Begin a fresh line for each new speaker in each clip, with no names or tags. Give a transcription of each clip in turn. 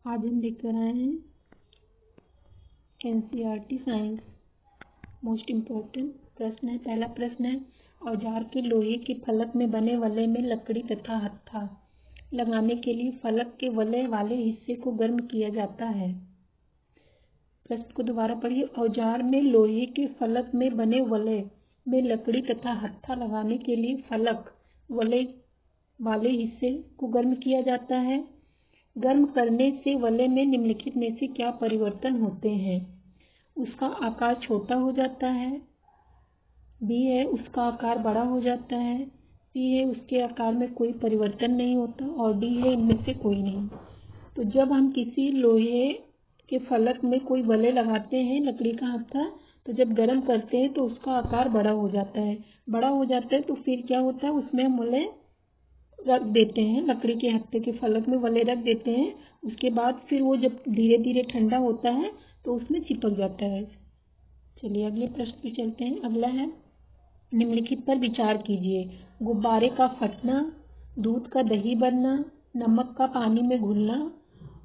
आज हम लेकर आए हैं एनसीईआरटी साइंस मोस्ट इम्पोर्टेंट प्रश्न है। पहला प्रश्न है, औजार के लोहे के फलक में बने वलय में लकड़ी तथा हत्था लगाने के लिए फलक के वलय वाले हिस्से को गर्म किया जाता है। प्रश्न को दोबारा पढ़िए। औजार में लोहे के फलक में बने वलय में लकड़ी तथा हत्था लगाने के लिए फलक वलय वाले हिस्से को गर्म किया जाता है। गर्म करने से वलय में निम्नलिखित में से क्या परिवर्तन होते हैं? उसका आकार छोटा हो जाता है, बी है उसका आकार बड़ा हो जाता है, सी है उसके आकार में कोई परिवर्तन नहीं होता और डी है इनमें से कोई नहीं। तो जब हम किसी लोहे के फलक में कोई वलय लगाते हैं, लकड़ी का हत्था, तो जब गर्म करते हैं तो उसका आकार बड़ा हो जाता है। बड़ा हो जाता है तो फिर क्या होता है, उसमें हम वलय रख देते हैं, लकड़ी के हत्थे के फलक में वलय रख देते हैं। उसके बाद फिर वो जब धीरे धीरे ठंडा होता है तो उसमें चिपक जाता है। चलिए अगले प्रश्न पे चलते हैं। अगला है, निम्नलिखित पर विचार कीजिए। गुब्बारे का फटना, दूध का दही बनना, नमक का पानी में घुलना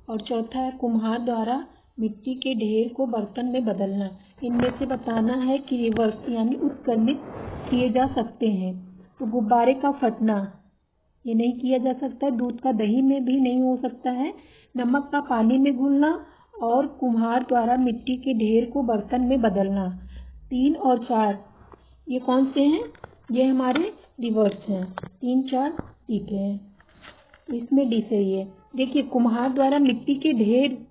और चौथा है कुम्हार द्वारा मिट्टी के ढेर को बर्तन में बदलना। इनमें से बताना है कि रिवर्स यानी उत्क्रमित किए जा सकते हैं। तो गुब्बारे का फटना ये नहीं किया जा सकता, दूध का दही में भी नहीं हो सकता है, नमक का पानी में घुलना और कुम्हार द्वारा मिट्टी के ढेर को बर्तन में बदलना। 3 और 4 ये कौन से हैं? ये हमारे रिवर्स हैं। 3, 4 ठीक है, तो इसमें डी सही है। देखिए, कुम्हार द्वारा मिट्टी के ढेर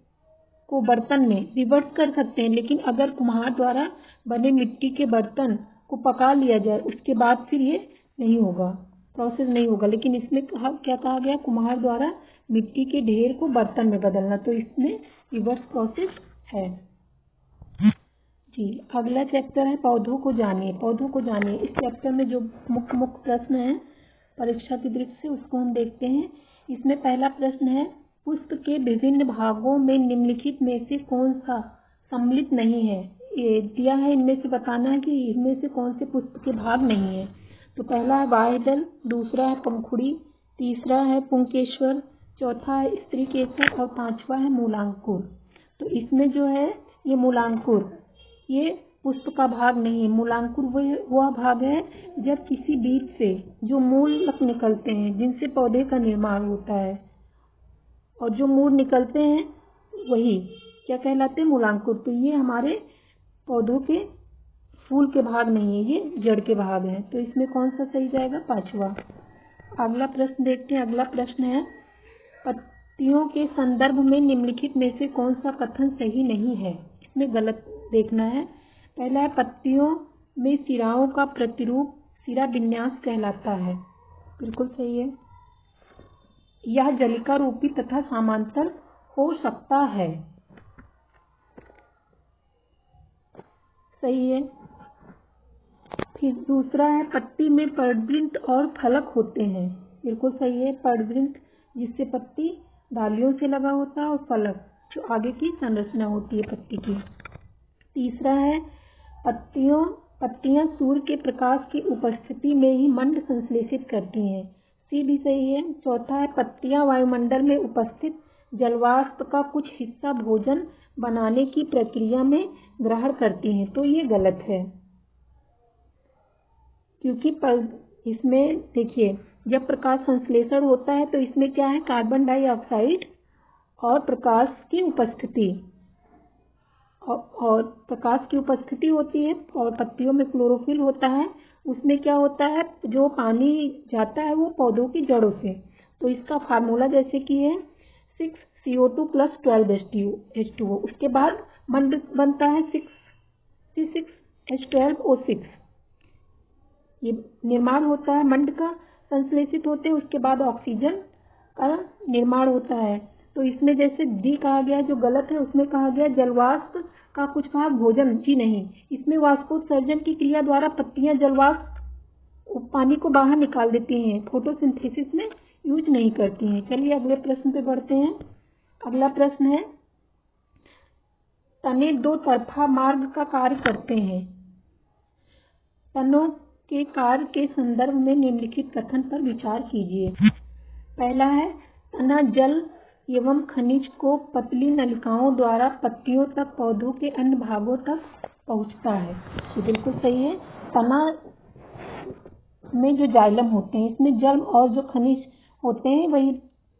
को बर्तन में रिवर्स कर सकते हैं, लेकिन अगर कुम्हार द्वारा बने मिट्टी के बर्तन को पका लिया जाए उसके बाद फिर ये नहीं होगा, प्रोसेस नहीं होगा। लेकिन इसमें क्या कहा गया? कुम्हार द्वारा मिट्टी के ढेर को बर्तन में बदलना, तो इसमें रिवर्स प्रोसेस है जी। अगला चैप्टर है पौधों को जानिए। पौधों को जानिए, इस चैप्टर में जो मुख्य प्रश्न है परीक्षा की दृष्टि से उसको हम देखते हैं। इसमें पहला प्रश्न है, पुष्प के विभिन्न भागों में निम्नलिखित में से कौन सा सम्मिलित नहीं है? ये दिया है, इनमें से बताना है कि इनमें से कौन से पुष्प के भाग नहीं है। तो पहला है बाह्यदल, दूसरा है पंखुड़ी, तीसरा है पुंकेश्वर, चौथा है स्त्री केसर और पांचवा है मूलांकुर। तो इसमें जो है ये मूलांकुर, ये पुष्प का भाग नहीं है। मूलांकुर वह भाग है जब किसी बीज से जो मूल निकलते हैं जिनसे पौधे का निर्माण होता है, और जो मूल निकलते हैं वही क्या कहलाते हैं? मूलांकुर। तो ये हमारे पौधों के फूल के भाग नहीं है, ये जड़ के भाग हैं। तो इसमें कौन सा सही जाएगा? पांचवा। अगला प्रश्न देखते हैं। अगला प्रश्न है, पत्तियों के संदर्भ में निम्नलिखित में से कौन सा कथन सही नहीं है? इसमें गलत देखना है। पहला है, पत्तियों में सिराओं का प्रतिरूप सिरा विन्यास कहलाता है। बिल्कुल सही है। यह जलिका रूपी तथा समांतर हो सकता है। सही है। फिर दूसरा है, पत्ती में पर्णवृंत और फलक होते हैं। बिल्कुल सही है। पर्णवृंत जिससे पत्ती डालियों से लगा होता है और फलक जो आगे की संरचना होती है पत्ती की। तीसरा है, पत्तियां सूर्य के प्रकाश की उपस्थिति में ही मंड संश्लेषित करती हैं। सी भी सही है। चौथा है, पत्तियां वायुमंडल में उपस्थित जलवाष्प का कुछ हिस्सा भोजन बनाने की प्रक्रिया में ग्रहण करती हैं। तो ये गलत है, क्योंकि इसमें देखिए, जब प्रकाश संश्लेषण होता है तो इसमें क्या है? कार्बन डाइऑक्साइड और प्रकाश की उपस्थिति और प्रकाश की उपस्थिति होती है, और पत्तियों में क्लोरोफिल होता है। उसमें क्या होता है? जो पानी जाता है वो पौधों की जड़ों से। तो इसका फार्मूला जैसे कि है 6CO2 + 12H2O। उसके बाद मंड बनता है 6C6H12O6। ये निर्माण होता है मंड का, संश्लेषित होते हैं, उसके बाद ऑक्सीजन का निर्माण होता है। तो इसमें जैसे डी कहा गया जो गलत है, उसमें कहा गया जलवाष्प का कुछ भाग भोजन, जी नहीं। इसमें वाष्पोत्सर्जन की क्रिया द्वारा पत्तियां जलवाष्प पानी को बाहर निकाल देती हैं, फोटोसिंथेसिस में यूज नहीं करती हैं। चलिए अगले प्रश्न पे बढ़ते हैं। अगला प्रश्न है, तने दो तरफा मार्ग का कार्य करते हैं। तनों के कार्य के संदर्भ में निम्नलिखित कथन पर विचार कीजिए। पहला है, तना जल एवं खनिज को पतली नलिकाओं द्वारा पत्तियों तक पौधों के अन्य भागों तक पहुंचता है। ये बिल्कुल सही है। तना में जो जाइलम होते हैं, इसमें जल और जो खनिज होते हैं वही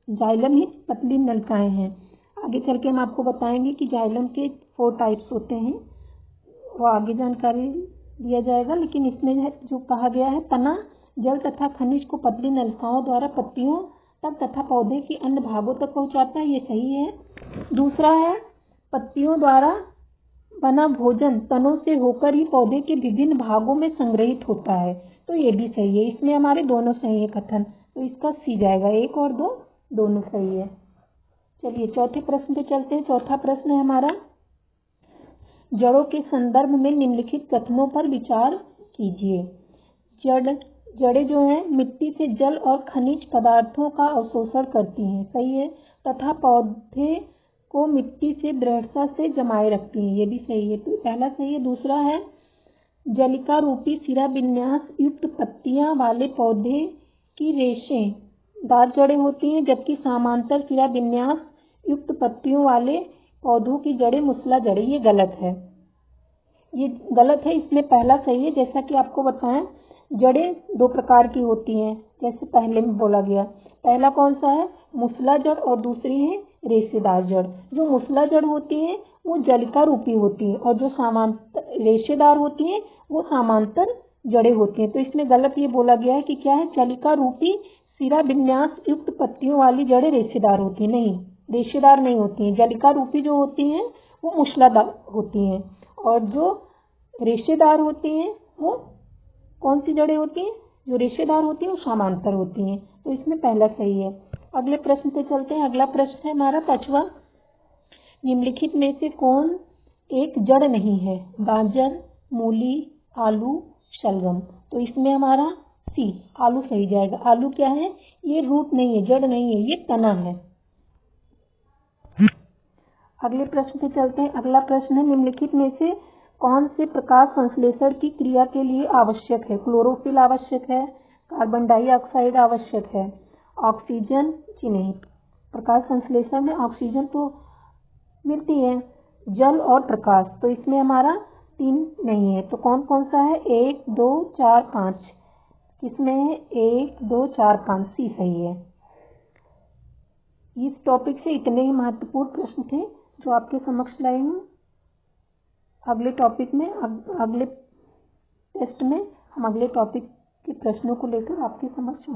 जाइलम ही पतली नलिकाएं हैं। आगे चल के हम आपको बताएंगे कि जाइलम के 4 टाइप्स होते हैं, वो आगे जानकारी दिया जाएगा। लेकिन इसमें जो कहा गया है, तना जल तथा खनिज को पतली नलिकाओं द्वारा पत्तियों तक तथा पौधे के अन्य भागों तक पहुंचाता है, ये सही है। दूसरा है, पत्तियों द्वारा बना भोजन तनों से होकर ही पौधे के विभिन्न भागों में संग्रहित होता है, तो ये भी सही है। इसमें हमारे दोनों सही है कथन, तो इसका सी जाएगा। 1 और 2 दोनों सही है। चलिए चौथे प्रश्न पे चलते हैं। चौथा प्रश्न है हमारा, जड़ों के संदर्भ में निम्नलिखित कथनों पर विचार कीजिए। जड़ें जो हैं मिट्टी से जल और खनिज पदार्थों का अवशोषण करती हैं, सही है, तथा पौधे को मिट्टी से दृढ़ता से जमाए रखती हैं, ये भी सही है, तो पहला सही है। दूसरा है, जलिका रूपी सिरा विन्यास युक्त पत्तियां वाले पौधे की रेशेदार जड़ें होती हैं, जबकि समांतर सिरा विन्यास युक्त पत्तियों वाले पौधों की जड़ें मूसला जड़ें। ये गलत है, ये गलत है। इसमें पहला सही है। जैसा कि आपको बताएं, जड़ें 2 प्रकार की होती हैं, जैसे पहले में बोला गया। पहला कौन सा है, मूसला जड़, और दूसरी है रेशेदार जड़। जो मूसला जड़ होती है वो जलिका रूपी होती है, और जो समांतर रेशेदार होती है वो समांतर जड़ें होती हैं। तो इसमें गलत ये बोला गया है कि क्या है, जलिका रूपी सिरा विन्यास युक्त पत्तियों वाली जड़ें रेशेदार होती है, नहीं, रेशेदार नहीं होती हैं। जलिका रूपी जो होती हैं वो मूसलादार होती हैं, और जो रेशेदार होती हैं वो कौन सी जड़ें होती हैं, जो रेशेदार होती हैं वो समांतर होती हैं। तो इसमें पहला सही है। अगले प्रश्न पे चलते हैं। अगला प्रश्न है हमारा 5वां, निम्नलिखित में से कौन एक जड़ नहीं है, गाजर, मूली, आलू, शलगम। तो इसमें हमारा सी, आलू सही जाएगा। आलू क्या है, ये रूट नहीं है, जड़ नहीं है, ये तना है। अगले प्रश्न पे चलते हैं। अगला प्रश्न है, निम्नलिखित में से कौन से प्रकाश संश्लेषण की क्रिया के लिए आवश्यक है। क्लोरोफिल आवश्यक है, कार्बन डाइऑक्साइड आवश्यक है, ऑक्सीजन की नहीं। प्रकाश संश्लेषण में ऑक्सीजन तो मिलती है, जल और प्रकाश, तो इसमें हमारा 3 नहीं है। तो कौन कौन सा है, 1 2 4 5, किसमें है 1 2 4 5, सी सही है। इस टॉपिक से इतने ही महत्वपूर्ण प्रश्न थे जो आपके समक्ष लाई हूँ। अगले टॉपिक में, अगले टेस्ट में हम अगले टॉपिक के प्रश्नों को लेकर आपके समक्ष